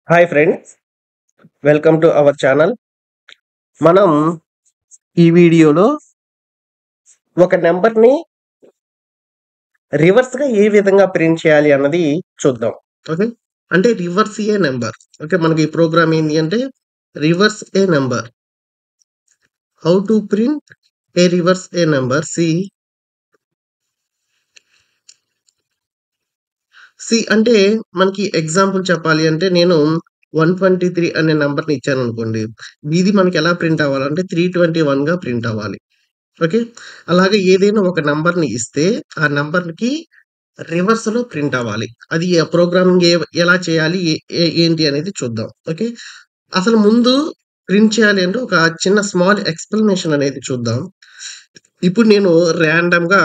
Hi friends, welcome to our channel. మనం ఈ వీడియోలో ఒక నెంబర్ని రివర్స్గా ఏ విధంగా ప్రింట్ చేయాలి అన్నది చూద్దాం. ఓకే, అంటే రివర్స్ ఏ నెంబర్. ఓకే, మనకి ఈ ప్రోగ్రామ్ ఏంటి అంటే reverse a number. How to print a reverse a number. C అంటే మనకి ఎగ్జాంపుల్ చెప్పాలి అంటే నేను 123 అనే నెంబర్ని ఇచ్చాను అనుకోండి. ఇది మనకి ఎలా ప్రింట్ అవ్వాలంటే 321గా ప్రింట్ అవ్వాలి. ఓకే, అలాగే ఏదైనా ఒక నంబర్‌ని ఇస్తే, ఆ నంబర్‌కి రివర్స్‌లో ప్రింట్ అవ్వాలి. అది ప్రోగ్రామింగ్ ఎలా చేయాలి? ఏంటి అనేది చూద్దాం. ఓకే, అసలు ముందు ప్రింట్ చేయాలి అంటే ఒక చిన్న స్మాల్ ఎక్స్‌ప్లనేషన్ అనేది చూద్దాం. ఇప్పుడు నేను ర్యాండమ్‌గా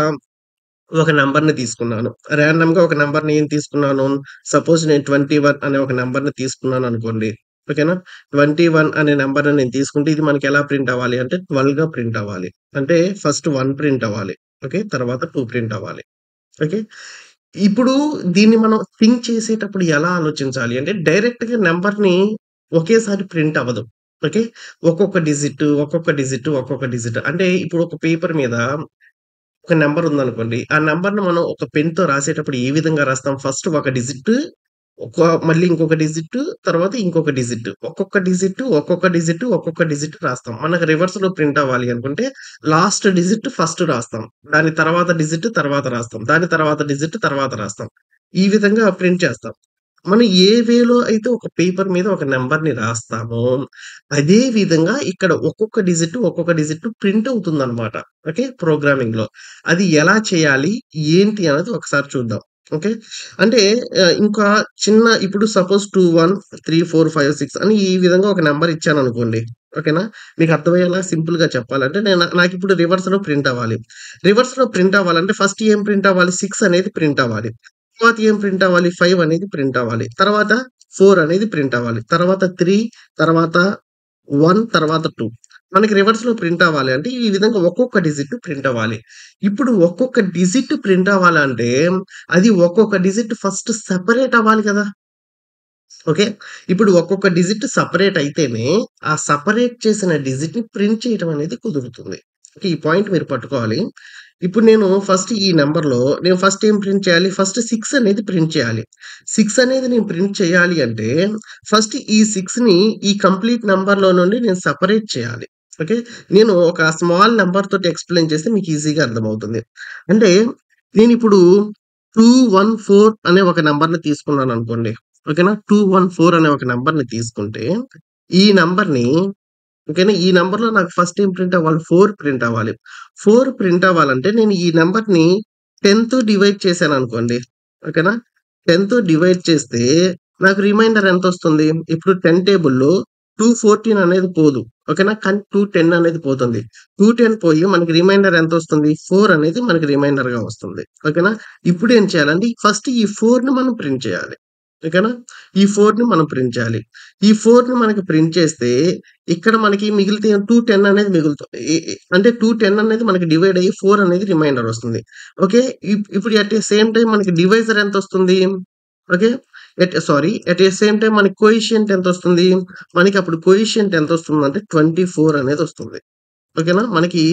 ఒక నంబర్‌ని తీసుకున్నాను. ర్యాండమ్‌గా ఒక నంబర్‌ని ఏం తీసుకున్నాను? సపోజ్ నేను 21 అనే ఒక నంబర్‌ని తీసుకున్నాననుకోండి. ఓకేనా? 21 అనే నంబర్‌ని నేను తీసుకుంటే ఇది మనకి ఎలా ప్రింట్ అవ్వాలి అంటే 12గా ప్రింట్ అవ్వాలి. అంటే ఫస్ట్ 1 ప్రింట్ అవ్వాలి. ఓకే, తర్వాత 2 ప్రింట్ అవ్వాలి. ఓకే, ఇప్పుడు దీన్ని మనం థింక్ చేసేటప్పుడు ఎలా ఆలోచించాలి అంటే డైరెక్ట్‌గా నంబర్‌ని ఒకేసారి ప్రింట్ అవ్వదు. ఓకే, ఒక్కొక్క డిజిట్, ఒక్కొక్క డిజిట్, ఒక్కొక్క డిజిట్ అంటే ఇప్పుడు ఒక పేపర్ మీద ఒక నంబర్ ఉందనుకోండి. ఆ నంబర్‌ని మనం ఒక పెన్‌తో రాసేటప్పుడు ఏ విధంగా రాస్తాం? ఫస్ట్ ఒక డిజిట్, మళ్ళీ ఇంకొక డిజిట్, తర్వాత ఇంకొక డిజిట్. ఒక్కొక్క డిజిట్, ఒక్కొక్క డిజిట్, ఒక్కొక్క డిజిట్ రాస్తాం. మనకు రివర్స్‌లో ప్రింట్ అవ్వాలి అనుకుంటే లాస్ట్ డిజిట్ ఫస్ట్ రాస్తాం. దాని తర్వాత డిజిట్ తర్వాత రాస్తాం. దాని తర్వాత డిజిట్ తర్వాత రాస్తాం. ఈ విధంగా ప్రింట్ చేస్తాం. మనం ఏ వేలో అయితే ఒక పేపర్ మీద ఒక నంబర్‌ని రాస్తామో, అదే విధంగా ఇక్కడ ఒక్కొక్క డిజిట్ ప్రింట్ అవుతుందనమాట. ఓకే, ప్రోగ్రామింగ్‌లో. అది ఎలా చేయాలి? ఏంటి అన్నది ఒకసారి చూద్దాం. ఓకే, అంటే ఇంకా చిన్న ఇప్పుడు సపోజ్ 2, 1, 3, 4, 5, 6 అని ఈ విధంగా ఒక నంబర్ ఇచ్చాననుకోండి. ఓకేనా? మీకు అర్థమయ్యేలా సింపుల్‌గా చెప్పాలంటే నాకిప్పుడు రివర్స్‌లో ప్రింట్ అవ్వాలి. రివర్స్‌లో ప్రింట్ అవ్వాలంటే ఫస్ట్ ఏం ప్రింట్ అవ్వాలి? 6 అనేది ప్రింట్ అవ్వాలి. తర్వాత ఏం ప్రింట్ అవ్వాలి? 5 అనేది ప్రింట్ అవ్వాలి. తర్వాత 4 అనేది ప్రింట్ అవ్వాలి. తర్వాత 3, తర్వాత 1, తర్వాత 2. మనకి రివర్స్‌లో ప్రింట్ అవ్వాలి అంటే ఈ విధంగా ఒక్కొక్క డిజిట్ ప్రింట్ అవ్వాలి. ఇప్పుడు ఒక్కొక్క డిజిట్ ప్రింట్ అవ్వాలంటే అది ఒక్కొక్క డిజిట్ ఫస్ట్ సెపరేట్ అవ్వాలి కదా! ఓకే, ఇప్పుడు ఒక్కొక్క డిజిట్ సెపరేట్ అయితేనే ఆ సెపరేట్ చేసిన డిజిట్‌ని ప్రింట్ చేయడం అనేది కుదురుతుంది. ఓకే, ఈ పాయింట్ మీరు పట్టుకోవాలి. ఇప్పుడు నేను ఫస్ట్ ఈ నంబర్‌లో నేను ఫస్ట్ ఏం ప్రింట్ చేయాలి? ఫస్ట్ 6 అనేది ప్రింట్ చేయాలి. 6 అనేది నేను ప్రింట్ చేయాలి అంటే ఫస్ట్ ఈ 6ని ఈ కంప్లీట్ నంబర్‌లో నుండి నేను సెపరేట్ చేయాలి. ఓకే, నేను ఒక స్మాల్ నంబర్ తోటి ఎక్స్‌ప్లెయిన్ చేస్తే మీకు ఈజీగా అర్థమవుతుంది. అంటే నేనిప్పుడు 214 అనే ఒక నంబర్‌ని తీసుకున్నాననుకోండి. ఓకేనా? 214 అనే ఒక నంబర్‌ని తీసుకుంటే, ఈ నంబర్‌ని ఓకేనా? ఈ నంబర్‌లో నాకు ఫస్ట్ ఏం ప్రింట్ అవ్వాలి? 4 ప్రింట్ అవ్వాలి. 4 ప్రింట్ అవ్వాలంటే నేను ఈ నంబర్‌ని 10తో డివైడ్ చేశాననుకోండి. ఓకేనా? 10తో డివైడ్ చేస్తే నాకు రిమైండర్ ఎంతొస్తుంది? ఇప్పుడు 10 టేబుల్‌లో 214 అనేది పోదు. ఓకేనా? కానీ 210 అనేది పోతుంది. 210 పోయి మనకి రిమైండర్ ఎంతొస్తుంది? 4 అనేది మనకి రిమైండర్‌గా వస్తుంది. ఓకేనా? ఇప్పుడేం చేయాలంటే ఫస్ట్ ఈ 4ని మనం ప్రింట్ చేయాలి. ఓకేనా? ఈ 4ని మనం ప్రింట్ చేయాలి. ఈ 4ని మనకి ప్రింట్ చేస్తే ఇక్కడ మనకి మిగిలితే 210 అనేది మిగులుతుంది. అంటే 210 అనేది మనకి డివైడ్ అయ్యి 4 అనేది రిమైండర్ వస్తుంది. ఓకే, ఇప్పుడు ఎట్ ఎ సేమ్ టైమ్ మనకి డివైజర్ ఎంతొస్తుంది? Okay, at a same time మనకి కోఎఫిషియంట్ ఎంతొస్తుంది? మనకి అప్పుడు కోఎఫిషియంట్ ఎంతొస్తుందంటే 24 అనేది వస్తుంది. ఓకేనా? మనకి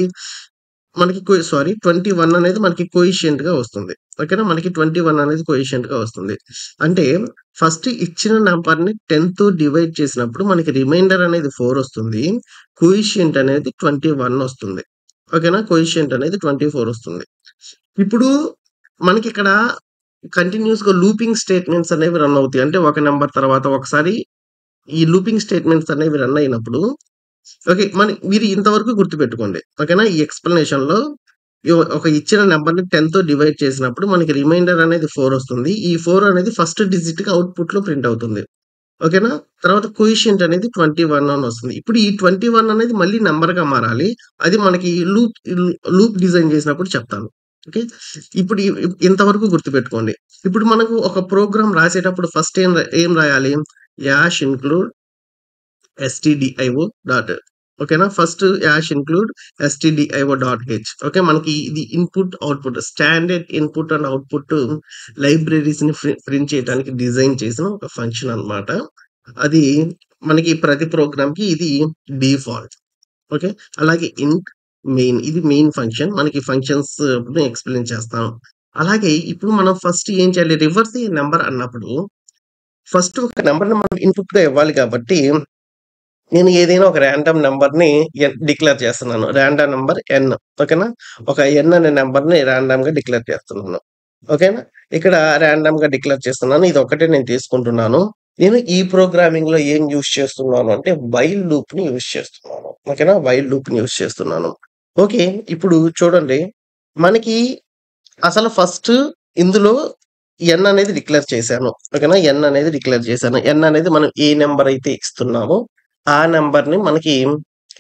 మనకి 21 అనేది మనకి కోఎఫిషియంట్‌గా వస్తుంది. ఓకేనా? మనకి 21 అనేది కోఎఫిషియంట్‌గా వస్తుంది. అంటే ఫస్ట్ ఇచ్చిన నంబర్‌ని 10తో డివైడ్ చేసినప్పుడు మనకి రిమైండర్ అనేది 4 వస్తుంది. కోఎఫిషియంట్ అనేది 21 వస్తుంది. ఓకేనా? కోఎఫిషియంట్ అనేది 24 వస్తుంది. ఇప్పుడు మనకిక్కడ కంటిన్యూయస్‌గా లూపింగ్ స్టేట్‌మెంట్స్ అనేవి రన్ అవుతాయి. అంటే ఒక నంబర్ తర్వాత ఒకసారి ఈ లూపింగ్ స్టేట్‌మెంట్స్ అనేవి రన్ అయినప్పుడు ఓకే, మీరు ఇంతవరకు గుర్తుపెట్టుకోండి. ఓకేనా? ఈ ఎక్స్‌ప్లనేషన్‌లో ఒక ఇచ్చిన నంబర్‌ని 10తో డివైడ్ చేసినప్పుడు మనకి రిమైండర్ అనేది 4 వస్తుంది. ఈ 4 అనేది ఫస్ట్ డిజిట్‌గా అవుట్‌పుట్‌లో ప్రింట్ అవుతుంది. ఓకేనా? తర్వాత కోఎఫిషియంట్ అనేది 21 అని వస్తుంది. ఇప్పుడు ఈ 21 అనేది మళ్ళీ నంబర్‌గా మారాలి. అది మనకి లూప్ డిజైన్ చేసినప్పుడు చెప్తాను. ఓకే, ఇప్పుడు ఇంతవరకు గుర్తుపెట్టుకోండి. ఇప్పుడు మనకు ఒక ప్రోగ్రామ్ రాసేటప్పుడు ఫస్ట్ ఏం రాయాలి? యాష్ ఇంక్లూడ్ stdio డాట్ ఓకేనా? First include stdio dot H. Okay, మనకి ఇది input, output standard input and output లైబ్రరీస్‌ని ప్రింట్ చేయడానికి డిజైన్ చేసిన ఒక ఫంక్షన్ అన్నమాట. అది మనకి ప్రతి ప్రోగ్రామ్‌కి ఇది డిఫాల్ట్. ఓకే. అలాగే ఇంట్ మెయిన్ ఇది మెయిన్ ఫంక్షన్. మనకి ఫంక్షన్స్‌ని ఎక్స్‌ప్లెయిన్ చేస్తాను. అలాగే ఇప్పుడు మనం ఫస్ట్ ఏం చేయాలి? రివర్స్ ఏ నంబర్ అన్నప్పుడు ఫస్ట్ ఒక నంబర్‌ని మనం ఇన్‌పుట్‌గా ఇవ్వాలి కాబట్టి నేను ఏదైనా ఒక రాండమ్ నంబర్‌ని డిక్లేర్ చేస్తున్నాను. రాండమ్ నంబర్ ఎన్. ఓకేనా? ఒక ఎన్ అనే నంబర్‌ని రాండమ్‌గా డిక్లేర్ చేస్తున్నాను. ఓకేనా? ఇక్కడ రాండమ్‌గా డిక్లేర్ చేస్తున్నాను. ఇదొక్కటే నేను తీసుకుంటున్నాను. నేను ఈ ప్రోగ్రామింగ్‌లో ఏం యూజ్ చేస్తున్నాను అంటే వైల్ లూప్‌ని యూజ్ చేస్తున్నాను. ఓకేనా? వైల్ లూప్‌ని యూజ్ చేస్తున్నాను. ఓకే. ఇప్పుడు చూడండి. మనకి అసలు ఫస్ట్ ఇందులో ఎన్ అనేది డిక్లేర్ చేశాను. ఓకేనా? ఎన్ అనేది డిక్లేర్ చేశాను. ఎన్ అనేది మనం ఏ నంబర్ అయితే ఇస్తున్నామో, ఆ నంబర్‌ని మనకి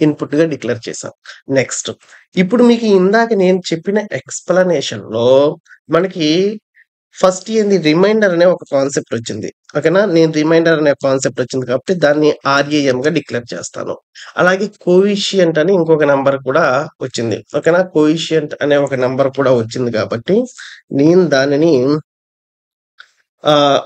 ఇన్‌పుట్‌గా డిక్లేర్ చేశాం. నెక్స్ట్ ఇప్పుడు మీకు ఇందాక నేను చెప్పిన ఎక్స్‌ప్లనేషన్‌లో మనకి ఫస్ట్ ఏంది రిమైండర్ అనే ఒక కాన్సెప్ట్ వచ్చింది. ఓకేనా? నేను రిమైండర్ అనే కాన్సెప్ట్ వచ్చింది కాబట్టి దాన్ని ఆర్ఏఎంగా డిక్లేర్ చేస్తాను. అలాగే కోఎఫిషియంట్ అని ఇంకొక నంబర్ కూడా వచ్చింది. ఓకేనా? కోఎఫిషియంట్ అనే ఒక నంబర్ కూడా వచ్చింది కాబట్టి నేను ఆహ్,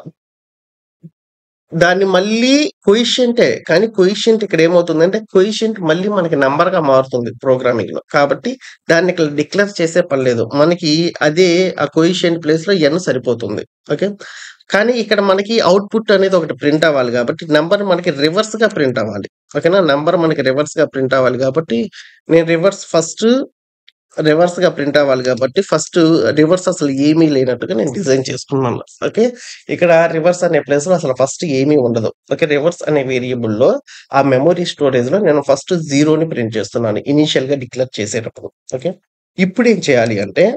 దాన్ని మళ్ళీ కొయిషియంటే. కానీ కొయిషియంట్ ఇక్కడ ఏమవుతుందంటే కొయిషియంట్ మళ్ళీ మనకి నంబర్‌గా మారుతుంది ప్రోగ్రామింగ్‌లో. కాబట్టి దాన్ని ఇక్కడ డిక్లేర్ చేసే పని లేదు. మనకి అదే ఆ కొయిషియంట్ ప్లేస్‌లో ఎన్ సరిపోతుంది. ఓకే. కానీ ఇక్కడ మనకి ఔట్‌పుట్ అనేది ఒకటి ప్రింట్ అవ్వాలి కాబట్టి నంబర్ మనకి రివర్స్‌గా ప్రింట్ అవ్వాలి. ఓకేనా? నంబర్ మనకి రివర్స్‌గా ప్రింట్ అవ్వాలి కాబట్టి నేను రివర్స్‌గా ప్రింట్ అవ్వాలి గాబట్టి, ఫస్ట్ రివర్స్ అసలు ఏమీ లేనట్టుగా నేను డిజైన్ చేసుకున్నాను. ఓకే. ఇక్కడ రివర్స్ అనే ప్లేస్‌లో అసలు ఫస్ట్ ఏమీ ఉండదు. ఓకే. రివర్స్ అనే వేరియబుల్‌లో ఆ మెమరీ స్టోరేజ్‌లో నేను ఫస్ట్ 0ని ప్రింట్ చేస్తున్నాను. ఇనీషియల్‌గా డిక్లేర్ చేసేటప్పుడు. ఓకే. ఇప్పుడేం చేయాలి అంటే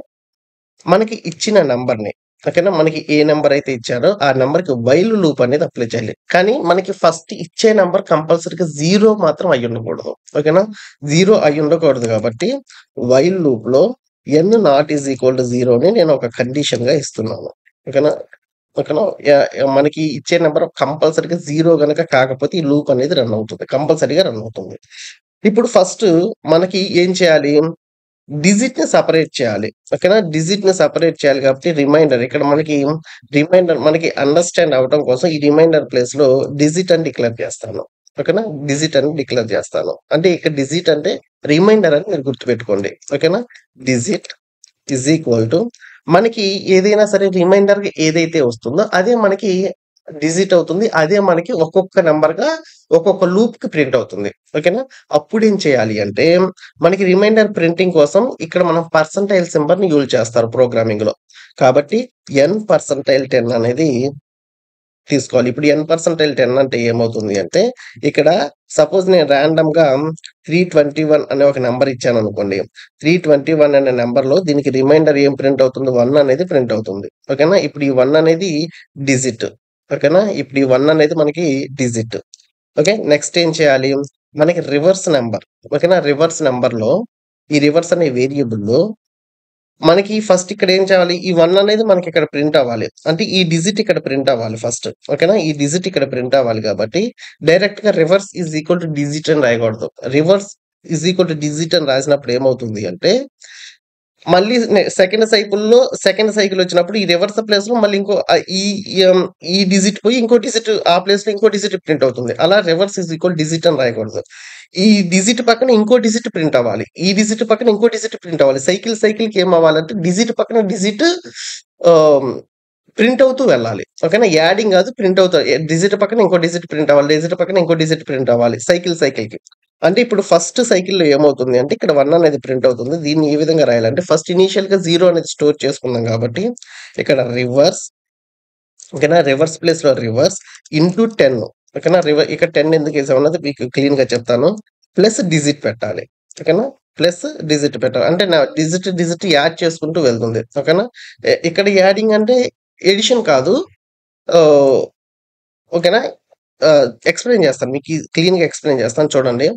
మనకి ఇచ్చిన నంబర్‌ని ఓకేనా? మనకి ఏ నంబర్ అయితే ఇచ్చారో ఆ నంబర్‌కి వైల్ లూప్ అనేది అప్లై చేయాలి. కానీ మనకి ఫస్ట్ ఇచ్చే నంబర్ కంపల్సరీగా 0 మాత్రం అయ్యుండకూడదు. ఓకేనా? 0 అయ్యుండకూడదు కాబట్టి వైల్ లూప్‌లో N naught is equal to 0ని నేను ఒక కండిషన్‌గా ఇస్తున్నాను. ఓకేనా? ఓకేనా? మనకి ఇచ్చే నంబర్ కంపల్సరీగా 0 గనక కాకపోతే ఈ లూప్ అనేది రన్ అవుతుంది. కంపల్సరీగా రన్ అవుతుంది. ఇప్పుడు ఫస్ట్ మనకి ఏం చేయాలి? డిజిట్‌ని సెపరేట్ చేయాలి. ఓకేనా? డిజిట్‌ని సెపరేట్ చేయాలి కాబట్టి రిమైండర్ ఇక్కడ రిమైండర్ మనకి అండర్‌స్టాండ్ అవ్వటం కోసం ఈ రిమైండర్ ప్లేస్‌లో డిజిట్ అని డిక్లేర్ చేస్తాను. ఓకేనా? డిజిట్ అని డిక్లేర్ చేస్తాను. అంటే ఇక్కడ డిజిట్ అంటే రిమైండర్ అని మీరు గుర్తుపెట్టుకోండి. ఓకేనా? డిజిట్ ఈజ్ ఈక్వల్ టు మనకి ఏదైనా సరే రిమైండర్‌గా ఏదైతే వస్తుందో అదే మనకి డిజిట్ అవుతుంది. అదే మనకి ఒక్కొక్క నంబర్‌గా ఒక్కొక్క లూప్‌కి ప్రింట్ అవుతుంది. ఓకేనా? అప్పుడేం చేయాలి అంటే మనకి రిమైండర్ ప్రింటింగ్ కోసం ఇక్కడ మనం పర్సెంటైల్ సింబల్‌ని యూజ్ చేస్తారు ప్రోగ్రామింగ్‌లో. కాబట్టి n% అనేది తీసుకోవాలి. ఇప్పుడు n% అంటే ఏమవుతుంది అంటే, ఇక్కడ సపోజ్ నేను రాండమ్‌గా 321 అనే ఒక నంబర్ ఇచ్చాననుకోండి. 321 అనే నంబర్‌లో దీనికి రిమైండర్ ఏం ప్రింట్ అవుతుంది? 1 అనేది ప్రింట్ అవుతుంది. ఓకేనా? ఇప్పుడు ఈ 1 అనేది డిజిట్. ఓకేనా? ఇప్పుడు ఈ 1 అనేది మనకి డిజిట్. ఓకే. నెక్స్ట్ ఏం చేయాలి? మనకి రివర్స్ నంబర్. ఓకేనా? రివర్స్ నంబర్‌లో ఈ రివర్స్ అనే వేరియబుల్‌లో మనకి ఫస్ట్ ఇక్కడ ఏం చేయాలి? ఈ 1 అనేది మనకిక్కడ ప్రింట్ అవ్వాలి. అంటే ఈ డిజిట్ ఇక్కడ ప్రింట్ అవ్వాలి ఫస్ట్. ఓకేనా? ఈ డిజిట్ ఇక్కడ ప్రింట్ అవ్వాలి కాబట్టి డైరెక్ట్‌గా reverse is equal to digit అని రాయకూడదు. Reverse is equal to digit అని రాసినప్పుడు ఏమవుతుంది అంటే మళ్ళీ సెకండ్ సైకిల్ వచ్చినప్పుడు ఈ రివర్స్ ప్లేస్‌లో మళ్ళీ ఇంకో ఈ డిజిట్ పోయి ఇంకో డిజిట్ ఆ ప్లేస్‌లో ఇంకో డిజిట్ ప్రింట్ అవుతుంది. అలా రివర్స్ ఈజ్ ఈక్వల్ డిజిట్ అని రాయకూడదు. ఈ డిజిట్ పక్కన ఇంకో డిజిట్ ప్రింట్ అవ్వాలి. ఈ డిజిట్ పక్కన ఇంకో డిజిట్ ప్రింట్ అవ్వాలి. సైకిల్‌కి ఏమవ్వాలంటే డిజిట్ పక్కన డిజిట్ ఆహ్, ప్రింట్ అవుతూ వెళ్ళాలి. ఓకేనా? యాడింగ్ గాదు ప్రింట్ అవుతా డిజిట్ పక్కన ఇంకో డిజిట్ ప్రింట్ అవ్వాలి. డిజిట్ పక్కన ఇంకో డిజిట్ ప్రింట్ అవ్వాలి. సైకిల్‌కి. అంటే ఇప్పుడు ఫస్ట్ సైకిల్‌లో ఏమవుతుంది అంటే ఇక్కడ 1 అనేది ప్రింట్ అవుతుంది. దీన్ని ఏ విధంగా రాయాలంటే ఫస్ట్ ఇనీషియల్‌గా 0 అనేది స్టోర్ చేసుకున్నాం కాబట్టి ఇక్కడ రివర్స్ ఓకేనా? రివర్స్ ప్లేస్‌లో రివర్స్ ఇంటూ 10 ఓకేనా? ఇక్కడ 10 ఎందుకేసామన్నది మీకు క్లీన్‌గా చెప్తాను. ప్లస్ డిజిట్ పెట్టాలి. ఓకేనా? ప్లస్ డిజిట్ పెట్టాలి. అంటే నా డిజిట్ యాడ్ చేసుకుంటూ వెళ్తుంది. ఓకేనా? ఇక్కడ యాడింగ్ అంటే ఎడిషన్ కాదు. ఆహ్, ఓకేనా? ఎక్స్‌ప్లెయిన్ చేస్తాను. క్లీన్‌గా ఎక్స్‌ప్లెయిన్ చేస్తాను చూడండి.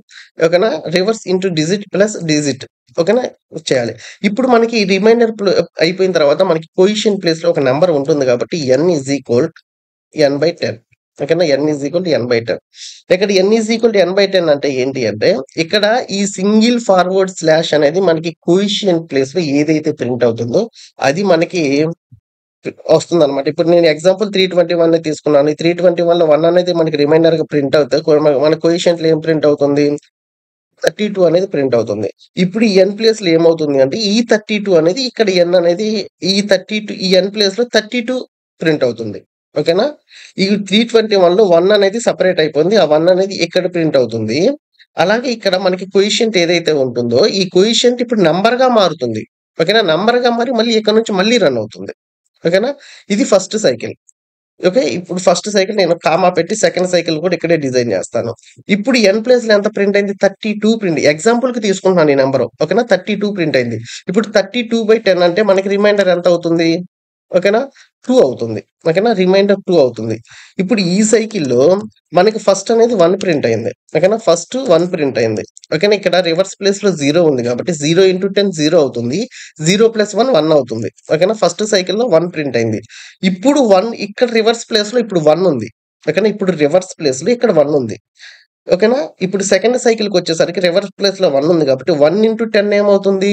ఓకేనా? Reverse into digit plus digit ఓకేనా? చేయాలి. ఇప్పుడు మనకి రిమైండర్ అయిపోయిన తర్వాత మనకి పొజిషన్ ప్లేస్‌లో ఒక నంబర్ ఉంటుంది కాబట్టి n/10 ఓకేనా? n/10 ఇక్కడ n/10 అంటే ఏంటి అంటే ఇక్కడ ఈ సింగిల్ ఫార్వర్డ్ స్లాష్ అనేది మనకి కొయిషియంట్ ప్లేస్‌లో ఏదైతే ప్రింట్ అవుతుందో అది మనకి వస్తుందన్నమాట. ఇప్పుడు నేను ఎగ్జాంపుల్ 321 తీసుకున్నాను. ఈ 321లో 1 అనేది మనకి రిమైండర్‌గా ప్రింట్ అవుతే మన కొషియంట్‌లో ఏం ప్రింట్ అవుతుంది? 32 అనేది ప్రింట్ అవుతుంది. ఇప్పుడు ఈ n ప్లేస్‌లో ఏమవుతుంది అంటే ఈ 32 అనేది ఇక్కడ n అనేది ఈ n ప్లేస్‌లో 32 ప్రింట్ అవుతుంది. ఓకేనా? ఈ 321లో 1 అనేది సెపరేట్ అయిపోయింది. ఆ 1 అనేది ఇక్కడ ప్రింట్ అవుతుంది. అలాగే ఇక్కడ మనకి కొయిషియంట్ ఏదైతే ఉంటుందో ఈ కొయిషియంట్ ఇప్పుడు నంబర్‌గా మారుతుంది. ఓకేనా? నంబర్‌గా మారి మళ్ళీ ఇక్కడ నుంచి మళ్ళీ రన్ అవుతుంది. ఓకేనా? ఇది ఫస్ట్ సైకిల్. ఓకే. ఇప్పుడు ఫస్ట్ సైకిల్ నేను కామా పెట్టి సెకండ్ సైకిల్ కూడా ఇక్కడే డిజైన్ చేస్తాను. ఇప్పుడు ఎన్ ప్లేస్‌లో ఎంత ప్రింట్ అయింది? 32 ప్రింట్. ఎగ్జాంపుల్‌కి తీసుకుంటున్నాను ఈ నంబరు. ఓకేనా? 32 ప్రింట్ అయింది. ఇప్పుడు 32/10 అంటే మనకి రిమైండర్ ఎంత అవుతుంది? ఓకేనా? 2 అవుతుంది. ఓకేనా? రిమైండర్ 2 అవుతుంది. ఇప్పుడు ఈ సైకిల్‌లో మనకి ఫస్ట్ అనేది 1 ప్రింట్ అయింది. ఓకేనా? ఫస్ట్ 1 ప్రింట్ అయింది. ఓకేనా? ఇక్కడ రివర్స్ ప్లేస్‌లో 0 ఉంది కాబట్టి 0 10 0 అవుతుంది. 0 + 1 1 అవుతుంది. ఓకేనా? ఫస్ట్ సైకిల్‌లో 1 ప్రింట్ అయింది. ఇప్పుడు 1 ఇక్కడ రివర్స్ ప్లేస్‌లో ఇప్పుడు 1 ఉంది. ఓకేనా? ఇప్పుడు రివర్స్ ప్లేస్‌లో ఇక్కడ 1 ఉంది. ఓకేనా? ఇప్పుడు సెకండ్ సైకిల్‌కొచ్చేసరికి రివర్స్ ప్లేస్‌లో 1 ఉంది కాబట్టి 1 × 10 ఏమవుతుంది?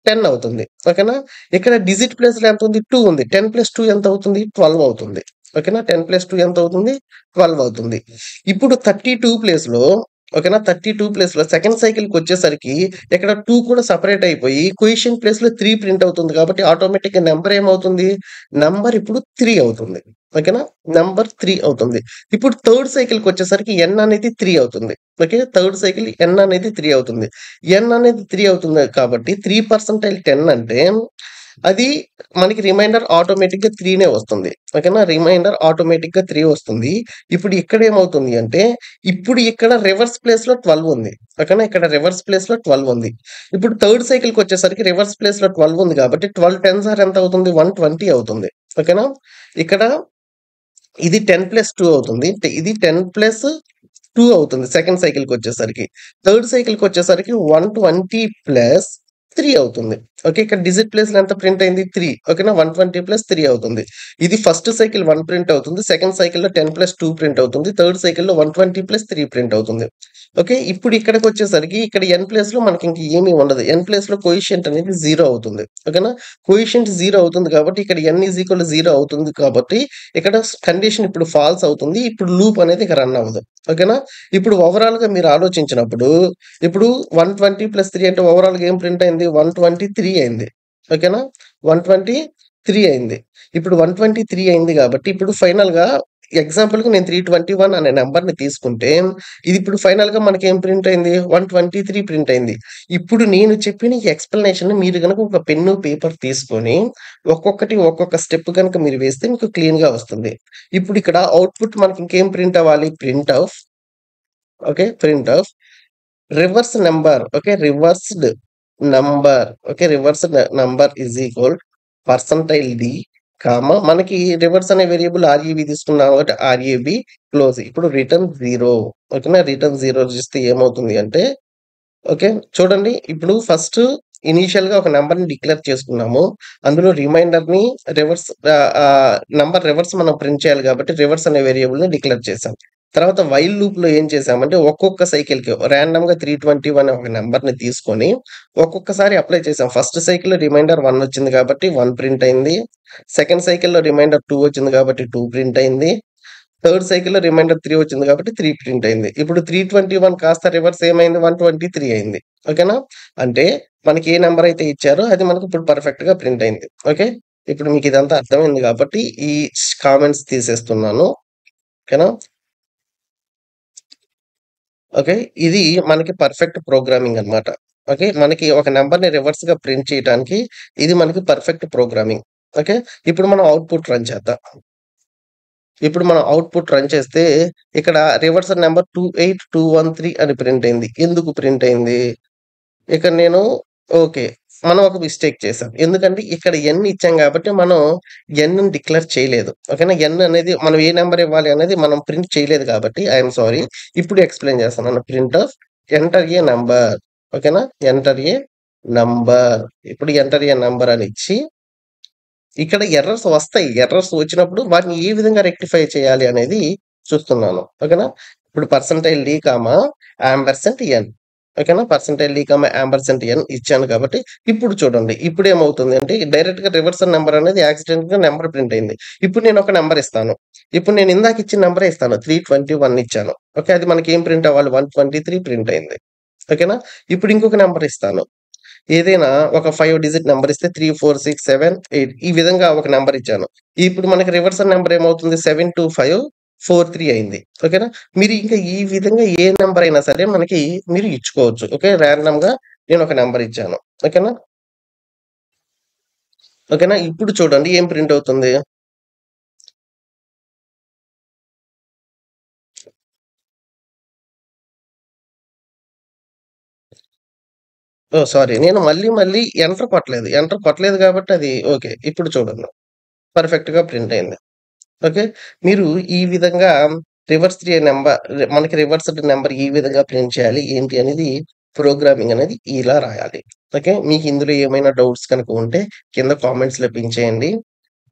10 అవుతుంది. ఓకేనా? ఇక్కడ డిజిట్ ప్లేస్‌లో ఎంత ఉంది? 2 ఉంది. 10 + 2 ఎంత అవుతుంది? 12 అవుతుంది. ఓకేనా? 10 + 2 ఎంత అవుతుంది? 12 అవుతుంది. ఇప్పుడు 32 ప్లేస్‌లో ఓకేనా? 32 ప్లేస్‌లో సెకండ్ సైకిల్‌కొచ్చేసరికి ఇక్కడ 2 కూడా సెపరేట్ అయిపోయి కొయిషియంట్ ప్లేస్‌లో 3 ప్రింట్ అవుతుంది కాబట్టి ఆటోమేటిక్‌గా నంబర్ ఏమవుతుంది? నంబర్ ఇప్పుడు 3 అవుతుంది. ఓకేనా? నంబర్ 3 అవుతుంది. ఇప్పుడు థర్డ్ సైకిల్‌కొచ్చేసరికి n అనేది 3 అవుతుంది. ఓకే. థర్డ్ సైకిల్ n అనేది 3 అవుతుంది. n అనేది 3 అవుతుంది కాబట్టి 3% 10 అంటే అది మనకి రిమైండర్ ఆటోమేటిక్‌గా 3నే వస్తుంది. ఓకేనా? రిమైండర్ ఆటోమేటిక్‌గా 3 వస్తుంది. ఇప్పుడు ఇక్కడ ఏమవుతుంది అంటే ఇప్పుడు ఇక్కడ రివర్స్ ప్లేస్‌లో 12 ఉంది. ఓకేనా? ఇక్కడ రివర్స్ ప్లేస్‌లో 12 ఉంది. ఇప్పుడు థర్డ్ సైకిల్‌కొచ్చేసరికి రివర్స్ ప్లేస్‌లో 12 ఉంది కాబట్టి 12 10s ఆర్ ఎంత అవుతుంది? 120 అవుతుంది. ఓకేనా? ఇక్కడ ఇది 10+2 అవుతుంది. ఇది 10+2 అవుతుంది సెకండ్ సైకిల్‌కొచ్చేసరికి. థర్డ్ సైకిల్‌కొచ్చేసరికి 120+3 అవుతుంది. ఓకే. ఇక్కడ డిజిట్ ప్లేస్‌లో ఎంత ప్రింట్ అయింది? 3 ఓకేనా? 120+3 అవుతుంది. ఇది ఫస్ట్ సైకిల్ 1 ప్రింట్ అవుతుంది. సెకండ్ సైకిల్‌లో 10+2 ప్రింట్ అవుతుంది. థర్డ్ సైకిల్‌లో 120+3 ప్రింట్ అవుతుంది. ఓకే. ఇప్పుడు ఇక్కడికొచ్చేసరికి ఇక్కడ n ప్లేస్‌లో మనకింక ఏమీ ఉండదు. n ప్లేస్‌లో కొయిషియంట్ అనేది 0 అవుతుంది. ఓకేనా? కొయిషియంట్ 0 అవుతుంది కాబట్టి ఇక్కడ n 0 అవుతుంది కాబట్టి ఇక్కడ కండిషన్ ఇప్పుడు ఫాల్స్ అవుతుంది. ఇప్పుడు లూప్ అనేది ఇక రన్ అవ్వదు. ఓకేనా? ఇప్పుడు ఓవరాల్‌గా మీరు ఆలోచించినప్పుడు ఇప్పుడు 120+3 అంటే ఓవరాల్‌గా ఏం ప్రింట్ అయింది? 123 అయింది. ఓకేనా? 123 అయింది. ఇప్పుడు 123 అయింది గాబట్టి ఇప్పుడు ఫైనల్‌గా ఎగ్జాంపుల్‌కి నేను 321 అనే నంబర్‌ని తీసుకుంటే ఇది ఇప్పుడు ఫైనల్‌గా మనకేం ప్రింట్ అయింది? 123 ప్రింట్ అయింది. ఇప్పుడు నేను చెప్పిన ఈ ఎక్స్‌ప్లనేషన్‌ని మీరు గనక ఒక పెన్ను, పేపర్ తీసుకొని ఒక్కొక్క స్టెప్ గనుక మీరు వేస్తే మీకు క్లీన్‌గా వస్తుంది. ఇప్పుడు ఇక్కడ ఔట్‌పుట్ మనకి ఇంకేం ప్రింట్ అవ్వాలి? Print of okay. Print of reverse number okay. Reversed number okay. Reversed number is equal percentile D మనకి రివర్స్ అనే వేరియబుల్ ఆర్‌ఈబీ తీసుకున్నాం కాబట్టి ఆర్‌ఈబీ క్లోజ్. ఇప్పుడు రిటర్న్ 0 ఓకేనా. రిటర్న్ 0 ఇస్తే ఏమవుతుంది అంటే ఓకే. చూడండి ఇప్పుడు ఫస్ట్ ఇనీషియల్‌గా ఒక నంబర్‌ని డిక్లేర్ చేసుకున్నాము. అందులో రిమైండర్‌ని నంబర్ రివర్స్ మనం ప్రింట్ చేయాలి కాబట్టి రివర్స్ అనే వేరియబుల్‌ని డిక్లేర్ చేసాం. తర్వాత వైల్ లూప్‌లో ఏం చేసామంటే ఒక్కొక్క సైకిల్‌కి రాండమ్‌గా 321 అనే ఒక నంబర్‌ని తీసుకొని ఒక్కొక్కసారి అప్లై చేసాం. ఫస్ట్ సైకిల్‌లో రిమైండర్ 1 వచ్చింది కాబట్టి 1 ప్రింట్ అయింది. సెకండ్ సైకిల్‌లో రిమైండర్ 2 వచ్చింది కాబట్టి 2 ప్రింట్ అయింది. థర్డ్ సైకిల్‌లో రిమైండర్ 3 వచ్చింది కాబట్టి 3 ప్రింట్ అయింది. ఇప్పుడు 321 కాస్త రివర్స్ ఏమైంది? 123 అయింది. ఓకేనా? అంటే మనకి ఏ నంబర్ అయితే ఇచ్చారో అది మనకి ఇప్పుడు పర్ఫెక్ట్‌గా ప్రింట్ అయింది. ఓకే. ఇప్పుడు మీకు ఇదంతా అర్థమైంది కాబట్టి ఈ కామెంట్స్ తీసేస్తున్నాను. ఓకేనా? ఓకే. ఇది మనకి పర్ఫెక్ట్ ప్రోగ్రామింగ్ అన్నమాట. ఓకే. మనకి ఒక నంబర్‌ని రివర్స్‌గా ప్రింట్ చేయటానికి ఇది మనకి పర్ఫెక్ట్ ప్రోగ్రామింగ్. ఓకే. ఇప్పుడు మనం ఔట్‌పుట్ రన్ చేద్దాం. ఇప్పుడు మనం ఔట్‌పుట్ రన్ చేస్తే ఇక్కడ రివర్స్ నంబర్ 28213 అని ప్రింట్ అయింది. ఎందుకు ప్రింట్ అయింది? ఇక్కడ నేను ఓకే. మనం ఒక మిస్టేక్ చేసాం. ఎందుకంటే ఇక్కడ n ఇచ్చాం కాబట్టి మనం nని డిక్లేర్ చేయలేదు. ఓకేనా? n అనేది మనం ఏ నంబర్ ఇవ్వాలి అనేది మనం ప్రింట్ చేయలేదు కాబట్టి ఐ యామ్ సారీ. ఇప్పుడు ఎక్స్‌ప్లెయిన్ చేస్తున్నాను. Print of enter a number ఓకేనా? ఎంటర్ ఏ నంబర్ ఇప్పుడు ఎంటర్ ఏ నంబర్ అని ఇచ్చి ఇక్కడ ఎర్రర్స్ వస్తాయి. ఎర్రర్స్ వచ్చినప్పుడు వాటిని ఏ విధంగా రెక్టిఫై చేయాలి అనేది చూస్తున్నాను. ఓకేనా? ఇప్పుడు పర్సెంటైల్ డి, యాంపర్సంట్ ఎన్. ఓకేనా? పర్సెంటైల్ డి, యాంపర్సెంట్ ఎన్ ఇచ్చాను కాబట్టి ఇప్పుడు చూడండి. ఇప్పుడేమవుతుంది అంటే డైరెక్ట్‌గా రివర్సల్ నంబర్ అనేది యాక్సిడెంట్‌గా నంబర్ ప్రింట్ అయింది. ఇప్పుడు నేను ఒక నంబర్ ఇస్తాను. ఇప్పుడు నేను ఇందాక ఇచ్చిన నంబరే ఇస్తాను. 321 ఇచ్చాను. ఓకే. అది మనకేం ప్రింట్ అవ్వాలి? 123 ప్రింట్ అయింది. ఓకేనా? ఇప్పుడు ఇంకొక నంబర్ ఇస్తాను. ఏదైనా ఒక 5 డిజిట్ నంబర్ ఇస్తే 3, 4, 6, 7, 8 ఈ విధంగా ఒక నంబర్ ఇచ్చాను. ఇప్పుడు మనకి రివర్సల్ నంబర్ ఏమవుతుంది? 72543 అయింది. ఓకేనా? మీరు ఇంకా ఈ విధంగా ఏ నంబర్ అయినా సరే మనకి మీరు ఇచ్చుకోవచ్చు. ఓకే. రాండమ్‌గా నేనొక నంబర్ ఇచ్చాను. ఓకేనా? ఓకేనా? ఇప్పుడు చూడండి ఏం ప్రింట్ అవుతుంది? ఓహ్! సారీ. నేను మళ్ళీ ఎంటర్ కొట్టలేదు. ఎంటర్ కొట్టలేదు కాబట్టి అది ఓకే. ఇప్పుడు చూడండి. పర్ఫెక్ట్‌గా ప్రింట్ అయింది. ఓకే. మీరు ఈ విధంగా మనకి రివర్స్‌డ్ నంబర్ ఈ విధంగా ప్రింట్ చేయాలి. ఏంటి అనేది ప్రోగ్రామింగ్ అనేది ఇలా రాయాలి. ఓకే. మీకు ఇందులో ఏమైనా డౌట్స్ కనుక ఉంటే కింద కామెంట్స్‌లో పించేయండి.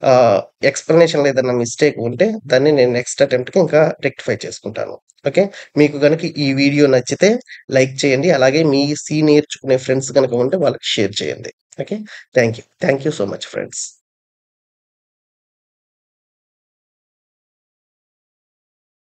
ఆహ్, ఎక్స్‌ప్లనేషన్‌లో ఏదైనా మిస్టేక్ ఉంటే దాన్ని నేను నెక్స్ట్ అటెంప్ట్‌కి ఇంకా రెక్టిఫై చేసుకుంటాను. ఓకే. మీకు గనుక ఈ వీడియో నచ్చితే లైక్ చేయండి. అలాగే మీ నేర్చుకునే ఫ్రెండ్స్ గనుక ఉంటే వాళ్ళకి షేర్ చేయండి. Okay. Thank you. Thank you so much friends.